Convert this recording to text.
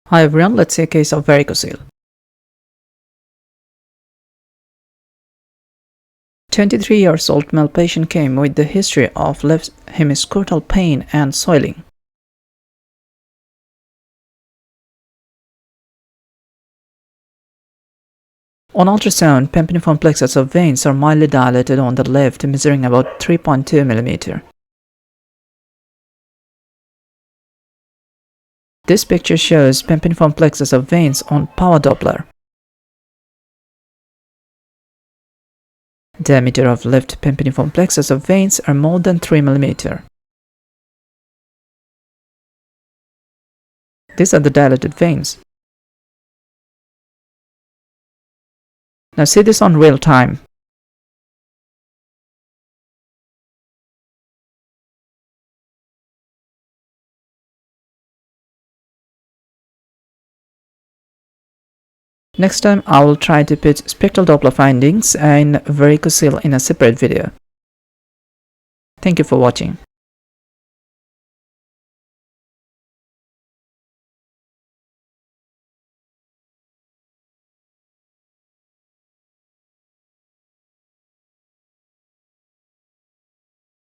Hi everyone, let's see a case of varicocele. 23 years old male patient came with the history of left hemiscrotal pain and soiling. On ultrasound, Pampiniform plexus of veins are mildly dilated on the left, measuring about 3.2 mm. This picture shows Pampiniform plexus of veins on power Doppler. Diameter of left Pampiniform plexus of veins are more than 3 mm. These are the dilated veins. Now see this on real time. Next time I will try to put spectral Doppler findings and varicocele in a separate video. Thank you for watching.